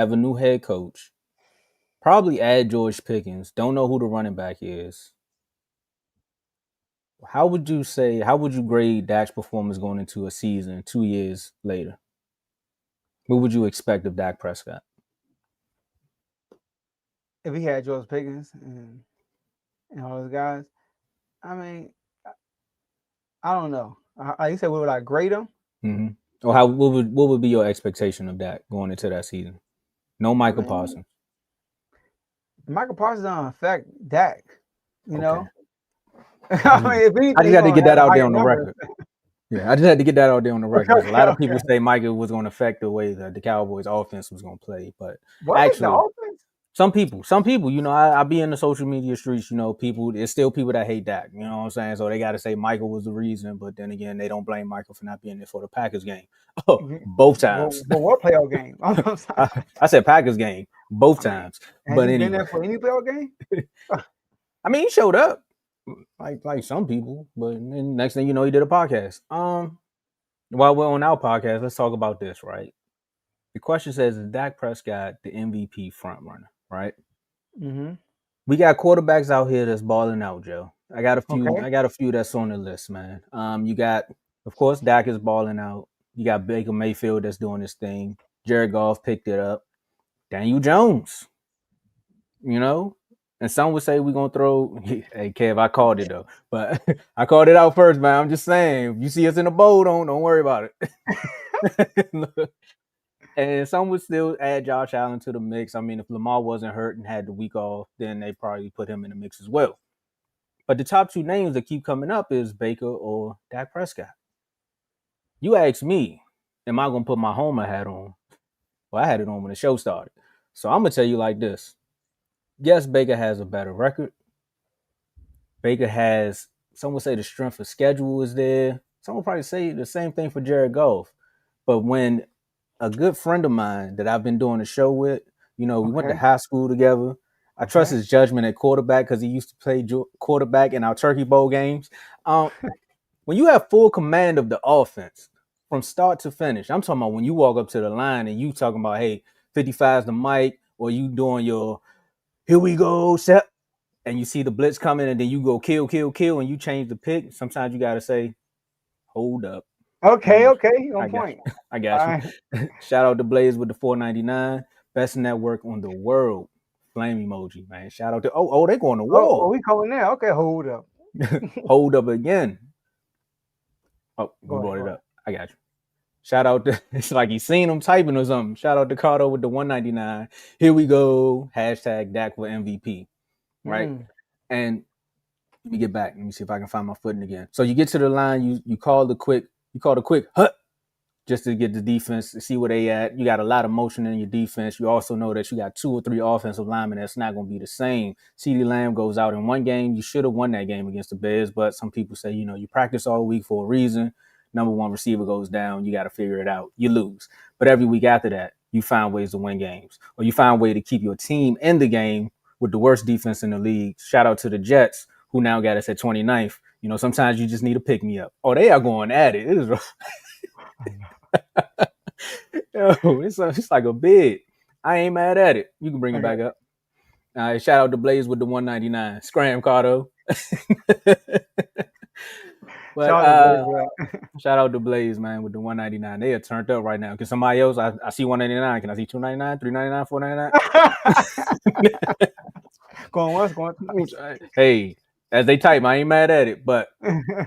have a new head coach, probably add George Pickens, don't know who the running back is. How would you grade Dak's performance going into a season 2 years later? What would you expect of Dak Prescott? If he had George Pickens and all those guys, I mean, I don't know. Like you said, what would I grade him? Mm-hmm. Or what would be your expectation of Dak going into that season? No I Michael mean, Parsons. Michael Parsons don't affect Dak. You Okay. know, I I just, mean, if I anything, just he's had to gonna get have that out there higher on the numbers. record. Yeah, I just had to get that out there on the record Okay, because a okay, lot of people okay. say Michael was going to affect the way that the Cowboys offense was going to play, but What the actually, offense? some people, I be in the social media streets, people, there's still people that hate Dak, you know what I'm saying? So they got to say Michael was the reason, but then again, they don't blame Michael for not being there for the Packers game. Oh, both times. But what playoff game? I'm sorry. I said Packers game both I mean, times, has but he been anyway, there for any playoff game? I mean, he showed up like some people, but then next thing you know, he did a podcast. While we're on our podcast, let's talk about this, right? The question says, is Dak Prescott the MVP front runner, right? Mm-hmm. We got quarterbacks out here that's balling out, Joe. I got a few. Okay. I got a few that's on the list, man. You got, of course, Dak is balling out. You got Baker Mayfield that's doing his thing. Jared Goff picked it up. Daniel Jones, you know. And some would say we're gonna throw. Hey, Kev, I called it though, but I called it out first, man. I'm just saying, if you see us in the bowl, don't worry about it. And some would still add Josh Allen to the mix. I mean, if Lamar wasn't hurt and had the week off, then they probably put him in the mix as well. But the top two names that keep coming up is Baker or Dak Prescott. You ask me, am I gonna put my Homer hat on? Well, I had it on when the show started. So I'm gonna tell you like this. Yes, Baker has a better record. Baker has, some would say the strength of schedule is there. Some would probably say the same thing for Jared Goff. But when a good friend of mine that I've been doing a show with, we went to Okay. high school together. I trust Okay. his judgment at quarterback because he used to play quarterback in our Turkey Bowl games. Um, when you have full command of the offense from start to finish, I'm talking about when you walk up to the line and you talking about, hey, 55 is the mic, or you doing your here we go, set, and you see the blitz coming, and then you go kill, kill, kill, and you change the pick. Sometimes you got to say, hold up. I Okay. got Okay. you. On I got point. you. I All got you. right. Shout out to Blaze with the 499. Best network on the world. Flame emoji, man. Shout out to they going to Oh, war. we calling now? Okay. Hold up. Hold up again. Oh, Go you ahead. brought Go it ahead. up. I got you. Shout out to it's like he's seen him typing or something. Shout out to Cardo with the 199. Here we go. Hashtag Dak for MVP. Right? Mm. And let me get back. Let me see if I can find my footing again. So you get to the line, you call the quick hut just to get the defense to see where they at. You got a lot of motion in your defense. You also know that you got 2 or 3 offensive linemen that's not going to be the same. CeeDee Lamb goes out in one game. You should have won that game against the Bears, but some people say, you practice all week for a reason. Number one receiver goes down. You got to figure it out. You lose. But every week after that, you find ways to win games, or you find a way to keep your team in the game with the worst defense in the league. Shout out to the Jets, who now got us at 29th. Sometimes you just need to pick me up. Oh, they are going at it. It is Yo, it's like a bid. I ain't mad at it. You can bring it Okay. back up. All right, shout out to Blaze with the 199. Scram, Cardo. But Shout out to Blaze for that. shout out to Blaze, man, with the 199. They are turned up right now. Can somebody else? I see 199. Can I see 299, 399, 499? Going once, going twice. Hey, as they type, I ain't mad at it. But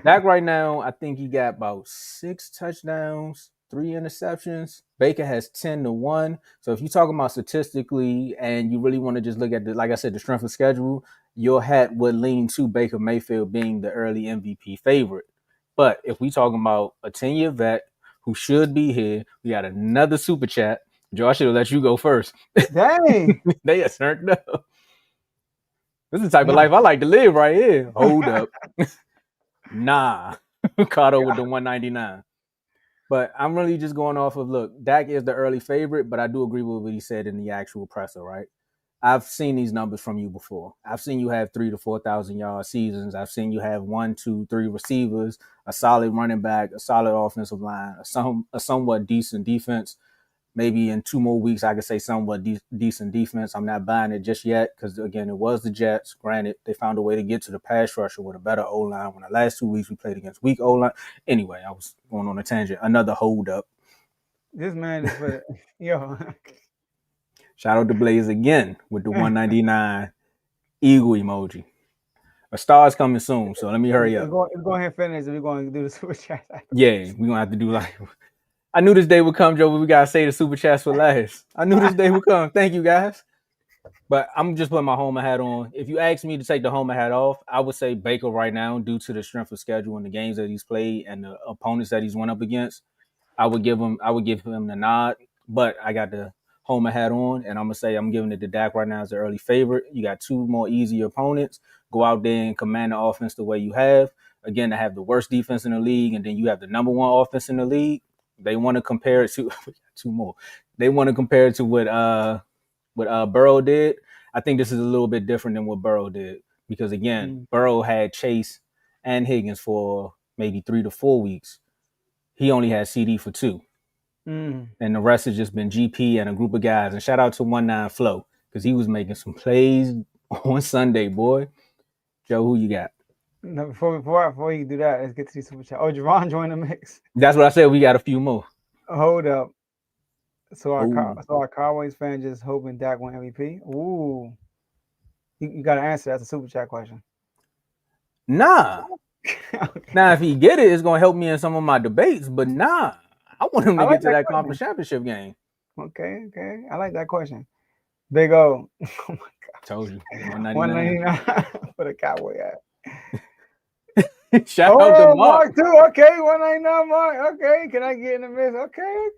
Dak right now, I think he got about 6 touchdowns, 3 interceptions. Baker has 10-1. So if you're talking about statistically and you really want to just look at like I said, the strength of schedule, your hat would lean to Baker Mayfield being the early MVP favorite. But if we talking about a 10-year vet who should be here, we got another super chat. Joe, I should have let you go first. Dang. They are turned up. This is the type of No. life I like to live right here. Hold up. Nah. Caught with the 199. But I'm really just going off of look, Dak is the early favorite, but I do agree with what he said in the actual presser, right? I've seen these numbers from you before. I've seen you have 3,000 to 4,000 yard seasons. I've seen you have 1, 2, 3 receivers, a solid running back, a solid offensive line, a somewhat decent defense. Maybe in 2 more weeks, I could say somewhat decent defense. I'm not buying it just yet because, again, it was the Jets. Granted, they found a way to get to the pass rusher with a better O line. When the last 2 weeks we played against weak O line. Anyway, I was going on a tangent. Another hold up. This man is for yo. Shout out to Blaze again with the 199 eagle emoji. A star's coming soon, so let me hurry up. Let's go ahead and finish, and we're going to do the super chat. Yeah, we're gonna have to do like I knew this day would come, Joe, but we gotta say the super chats for last. I knew this day would come. Thank you guys. But I'm just putting my Homer hat on. If you ask me to take the Homer hat off, I would say Baker right now, due to the strength of schedule and the games that he's played and the opponents that he's went up against. I would give him the nod. But I got the Homer hat on, and I'm gonna say I'm giving it to Dak right now as the early favorite. You got two more easy opponents. Go out there and command the offense the way you have. Again, to have the worst defense in the league, and then you have the number one offense in the league. They want to compare it to two more. They want to compare it to what Burrow did. I think this is a little bit different than what Burrow did because again, Burrow had Chase and Higgins for maybe 3 to 4 weeks. He only had CD for 2, and the rest has just been GP and a group of guys. And shout out to 19 Flow because he was making some plays on Sunday, boy. Joe, who you got? No, before you do that, let's get to the super chat. Oh, Javon joined the mix. That's what I said. We got a few more. Hold up. So our Cowboys fan just hoping Dak win MVP. Ooh, you got to answer. That's a super chat question. Nah. Okay. Now, if he get it, it's gonna help me in some of my debates. But nah, I want him to I like get to that question. conference championship game. Okay. I like that question. Big O. Oh my God. Told you. 199 for the Cowboy hat. Shout out to Mark. too. Okay, 199 Mark. Okay, can I get in the mix? Okay.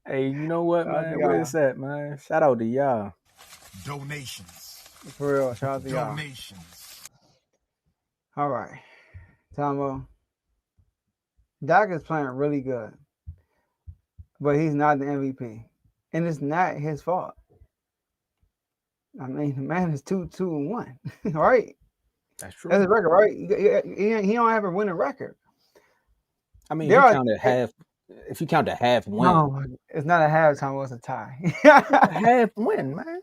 Hey, you know what, Shout out man? to Where y'all. is that, man? Shout out to y'all. Donations. For real, shout out to y'all. Donations. All right, Tomo. Dak is playing really good, but he's not the MVP, and it's not his fault. I mean, the man is 2-2-1, right? That's true. That's his record, right? He don't have a winning record. I mean, There if you are count it half, if you count the half win, no, it's not a halftime. It's a tie. a half win, man,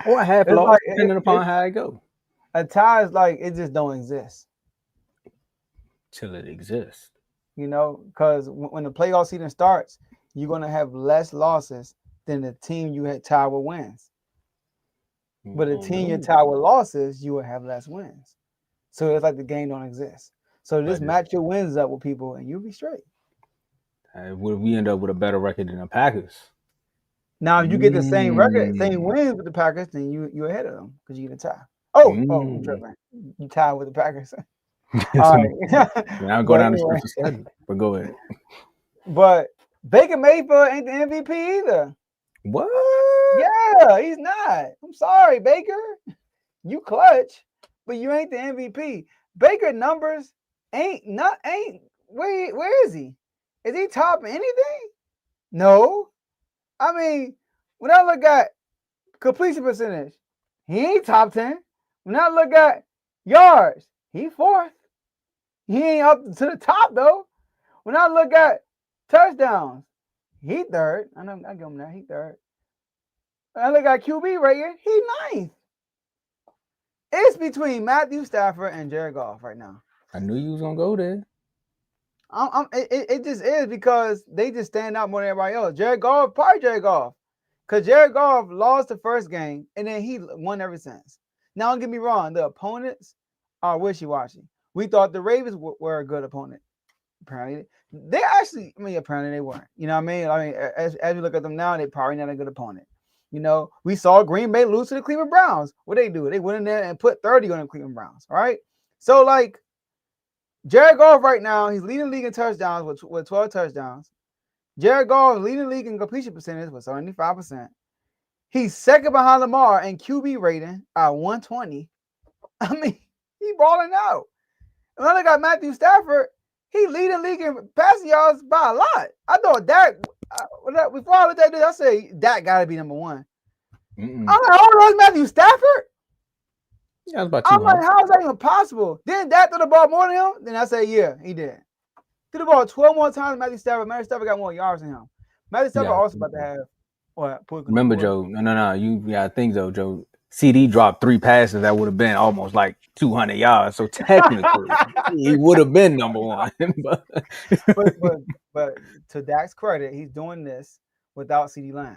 or a half It's loss, like depending upon how it go. a tie is like it just don't exist, Till it exists. because when the playoff season starts, you're gonna have less losses than the team you had tied with wins. But the team you tied with losses, you will have less wins. So it's like the game don't exist. So just match your wins up with people, and you'll be straight. We end up with a better record than the Packers. Now, if you get the same record, same wins with the Packers, then you're ahead of them because you get a tie. I'm tripping. You tied with the Packers. All right. Now go down the stretch of schedule, but go ahead. But Baker Mayfield ain't the MVP either. What? Yeah, he's not. I'm sorry, Baker. You clutch, but you ain't the MVP. Baker numbers ain't. Where is he? Is he top anything? No. I mean, when I look at completion percentage, he ain't top 10. When I look at yards, he 4th. He ain't up to the top though. When I look at touchdowns, he 3rd. I give him that. He 3rd. When I look at QB rating, he 9th. It's between Matthew Stafford and Jared Goff right now. I knew you was gonna go there. It just is because they just stand out more than everybody else. Jared Goff, because Jared Goff lost the first game and then he won ever since. Now, don't get me wrong, the opponents are wishy-washy. We thought the Ravens were a good opponent. Apparently, apparently they weren't. You know what I mean? As we look at them now, they're probably not a good opponent. We saw Green Bay lose to the Cleveland Browns. What they do? They went in there and put 30 on the Cleveland Browns. All right. So Jared Goff right now, he's leading the league in touchdowns with 12 touchdowns. Jared Goff leading the league in completion percentage with 75%. He's second behind Lamar in QB rating at 120. I mean, he balling out. And when I look at Matthew Stafford, he leading the league in passing yards by a lot. I thought Dak, before I looked at this, I said Dak got to be number one. I'm like, hold on, Matthew Stafford? Yeah, about I'm like, how is that even possible? Didn't Dak throw the ball more than him? Then I say, yeah, he did. Threw the ball 12 more times than Matthew Stafford. Matthew Stafford got more yards than him. Matthew You Stafford got also about to have what remember, Joe. No. You gotta think though, Joe. CD dropped 3 passes that would have been almost like 200 yards. So technically, he would have been number one. But but but but to Dak's credit, he's doing this without CD Lamb.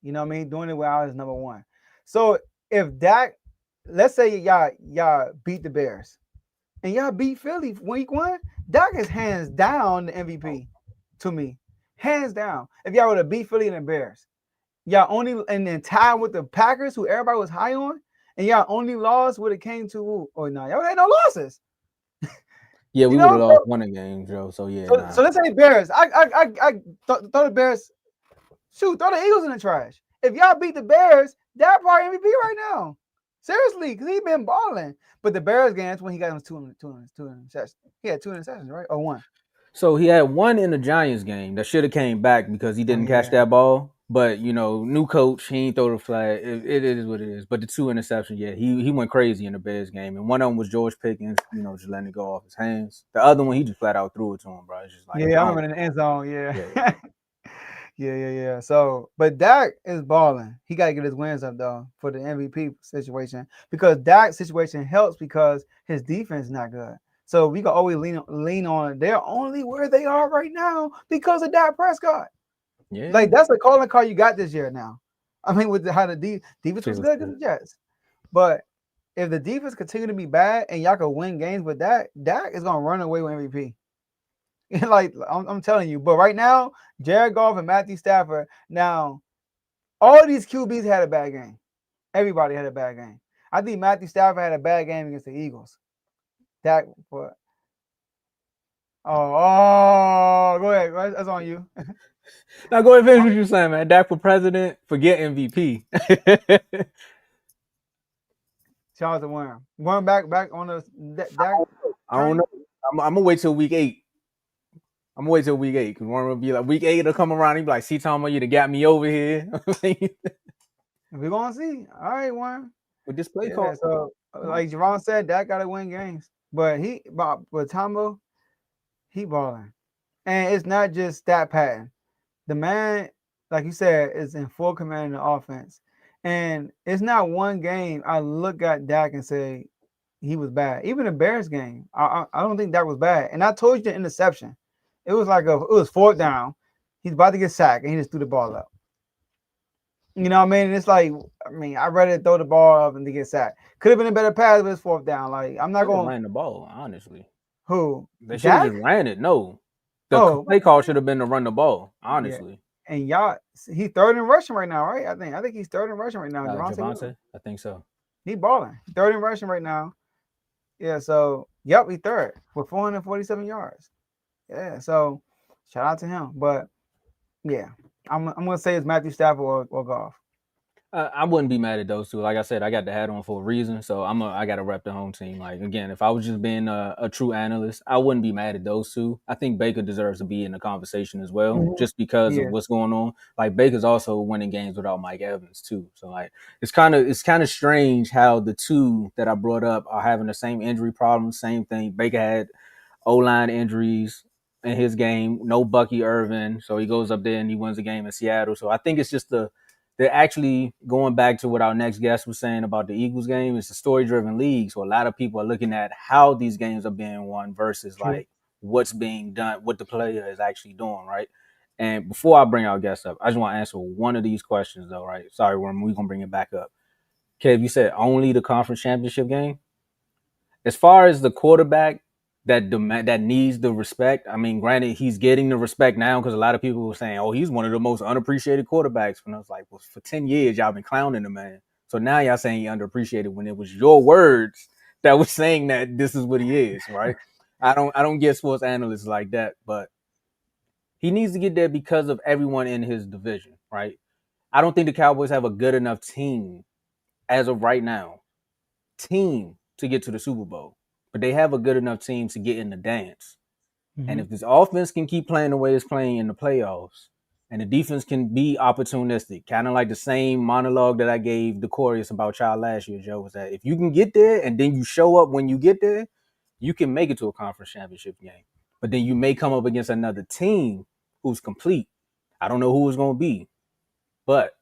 You know what I mean? Doing it without his number one. So if Dak, let's say y'all beat the Bears and y'all beat Philly week one, Dak is hands down the MVP to me. Hands down. If y'all would have beat Philly and the Bears, y'all only and then tied with the Packers, who everybody was high on, and y'all only lost when it came to no, y'all had no losses. yeah, You we would have know, lost one of the games, Joe. So yeah, so let's say Bears. Throw the Bears. Shoot, throw the Eagles in the trash. If y'all beat the Bears, that probably MVP right now. Seriously, because he been balling. But the Bears game, that's when he got him two interceptions. He had 2 interceptions, right? Or one. So he had one in the Giants game that should have came back because he didn't catch that ball. But new coach, he ain't throw the flag. It is what it is. But the 2 interceptions, yeah, he went crazy in the Bears game, and one of them was George Pickens, just letting it go off his hands. The other one, he just flat out threw it to him, bro. It's just like, Yeah, I remember in the end zone. yeah. Yeah. So, but Dak is balling. He got to get his wins up though for the MVP situation because Dak's situation helps because his defense is not good. So we can always lean on. They're only where they are right now because of Dak Prescott. Yeah. Like that's the calling card you got this year now. I mean, with how the defense was good against the Jets, but if the defense continue to be bad and y'all can win games with Dak is gonna run away with MVP. Like I'm telling you, but right now, Jared Goff and Matthew Stafford. Now, all these QBs had a bad game. Everybody had a bad game. I think Matthew Stafford had a bad game against the Eagles. Dak, but go ahead. That's on you. Now go ahead and finish what you're saying, man. Dak for president, forget MVP. Charles the Worm. Worm back on the Dak. I don't know. I'm gonna wait till week 8. I'm gonna wait till week 8 because Warren will be like week 8 will come around. He'll be like, "See, Tomo, you done got me over here." We're gonna see. All right, Worm. With this play call, so like Jerron said, Dak gotta win games. But Tomo, he balling. And it's not just stat pattern. The man, like you said, is in full command of the offense. And it's not one game I look at Dak and say he was bad. Even the Bears game, I don't think Dak was bad. And I told you the interception. It was like it was 4th down. He's about to get sacked and he just threw the ball up. You know what I mean? And it's like, I'd rather throw the ball up than to get sacked. Could have been a better pass, but it's 4th down. Like, I'm not going to ran the ball, honestly. Who? They should have just ran it. No. The play call should have been to run the ball, honestly. Yeah. And y'all, he's 3rd in rushing right now, right? I think he's 3rd in rushing right now. Javonte? I think so. He balling. 3rd in rushing right now. Yeah, so, yep, he's 3rd with 447 yards. Yeah, so shout out to him. But, yeah, I'm going to say it's Matthew Stafford or Goff. I wouldn't be mad at those two. Like I said, I got the hat on for a reason, so I got to rep the home team. Like again, if I was just being a true analyst, I wouldn't be mad at those two. I think Baker deserves to be in the conversation as well, just because of what's going on. Like Baker's also winning games without Mike Evans too. So like it's kind of strange how the two that I brought up are having the same injury problems. Same thing. Baker had O-line injuries in his game. No Bucky Irvin, so he goes up there and he wins the game in Seattle. So I think it's just they're actually going back to what our next guest was saying about the Eagles game. It's a story-driven league, so a lot of people are looking at how these games are being won versus like what's being done, what the player is actually doing, right? And before I bring our guests up, I just want to answer one of these questions, though, right? Sorry, we're going to bring it back up. Kev, you said only the conference championship game? As far as the quarterback that needs the respect. I mean, granted, he's getting the respect now because a lot of people were saying, "Oh, he's one of the most unappreciated quarterbacks." And I was like, "Well, for 10 years, y'all been clowning the man. So now y'all saying he underappreciated when it was your words that was saying that this is what he is, right?" I don't get sports analysts like that, but he needs to get there because of everyone in his division, right? I don't think the Cowboys have a good enough team as of right now, to get to the Super Bowl. But they have a good enough team to get in the dance. Mm-hmm. And if this offense can keep playing the way it's playing in the playoffs, and the defense can be opportunistic, kind of like the same monologue that I gave Decorius about y'all last year, Joe, was that if you can get there and then you show up when you get there, you can make it to a conference championship game. But then you may come up against another team who's complete. I don't know who it's going to be, but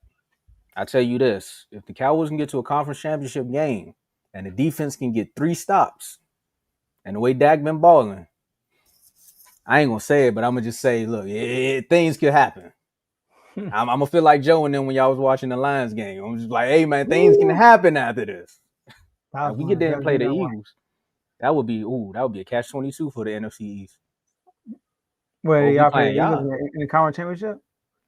I tell you this: if the Cowboys can get to a conference championship game and the defense can get 3 stops, and the way Dak been balling, I ain't gonna say it, but I'm gonna just say, look, things could happen. I'm gonna feel like Joe and them when y'all was watching the Lions game. I'm just like, hey man, things can happen after this. That If was we one get of the there and best play games the I watched. Eagles, that would be a catch-22 for the NFC East. Where Or we y'all play the playing Eagles y'all. in the conference championship?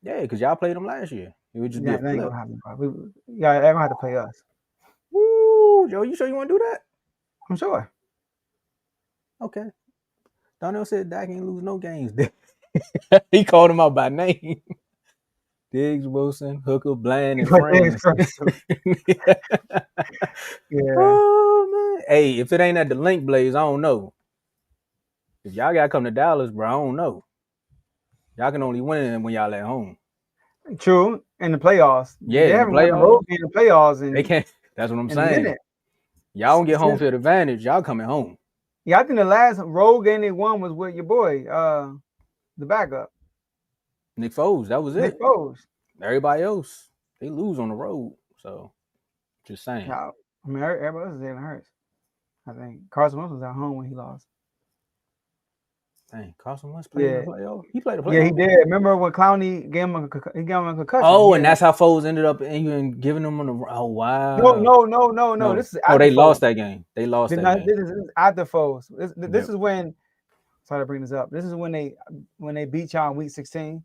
Yeah, because y'all played them last year. It would just be Yeah, a that ain't flip. gonna happen, bro. Y'all gonna have to play us. Woo, Joe, you sure you want to do that? I'm sure. Okay. Donnell said Dak ain't lose no games. He called him out by name. Diggs, Wilson, Hooker, Bland, and But it's friends. crazy. Yeah. Oh man. Hey, if it ain't at the Link Blaze, I don't know. If y'all gotta come to Dallas, bro, I don't know. Y'all can only win when y'all at home. True. In the playoffs. Yeah, They in the haven't won a road playoffs, game in the playoffs they can't. That's what I'm in a saying. minute. Y'all don't get home Since- field advantage. Y'all coming home. Yeah, I think the last road game they won was with your boy, the backup, Nick Foles, that was Nick it. Foles. Everybody else, they lose on the road. So, just saying. Yeah, I mean, everybody else is Jalen Hurts. I think Carson Wentz was at home when he lost. Dang, Carson Wentz played in the playoff. He played the Yeah, he playoff. did. Remember when Clowney gave him a concussion? Oh, He and had that's how Foles ended up even giving them on the. Oh no, wow. no. This is Oh, after they lost Foles. that game. They lost that game. This is after Foles. This Yep. is when. Sorry to bring this up. This is when they beat y'all in week 16,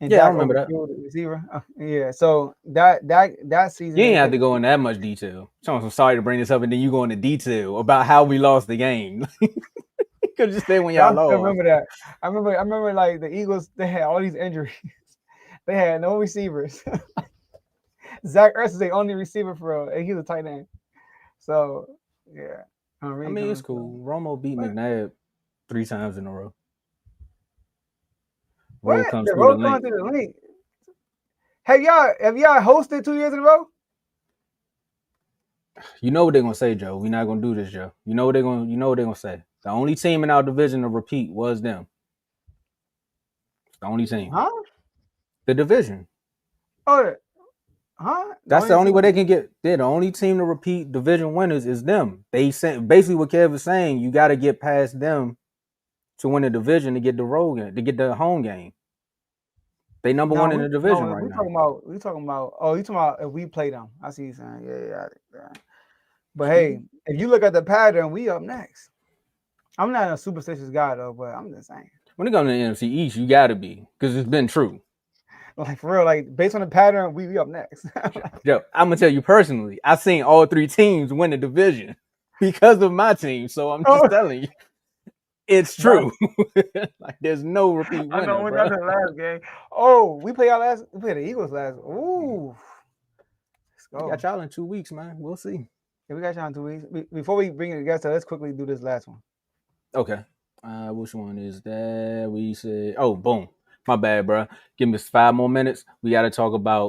and Yeah, I Dak remember that. overthrew the receiver. Yeah, so that season You they ain't have played. to go in that much detail. So I'm sorry to bring this up, and then you go into detail about how we lost the game. Could just say when y'all Y'all still lost. remember that? I remember like the Eagles. They had all these injuries. They had no receivers. Zach Ertz is the only receiver for real, and he's a tight end. So yeah, I mean, it's cool. Romo beat McNabb 3 times in a row. Roll What? comes The through the road going link. through the link. Have y'all hosted 2 years in a row? You know what they're gonna say, Joe. We're not gonna do this, Joe. You know what they're gonna say. The only team in our division to repeat was them. It's the only team. Huh? The division. Oh, huh? That's the only way they can get. They're the only team to repeat division winners is them. They said basically what Kev is saying. You got to get past them to win the division to get the road game, to get the home game. They number one in the division right now. We talking about. Oh, you talking about if we play them? I see you saying. Yeah. But hey, if you look at the pattern, we up next. I'm not a superstitious guy though, but I'm just saying. When it comes to the NFC East, you got to be because it's been true. Like for real, like based on the pattern, we up next. Joe, I'm gonna tell you personally, I've seen all 3 teams win the division because of my team. So I'm just telling you, it's true. Like there's no repeat winner, I know we bro. got the last game. Oh, we played the Eagles last. Ooh, let's go. We got y'all in 2 weeks, man. We'll see. Yeah, we got y'all in 2 weeks. Before we bring it together, let's quickly do this last one. Okay. Which one is that? We said, oh, boom. My bad, bro. Give me 5 more minutes. We got to talk about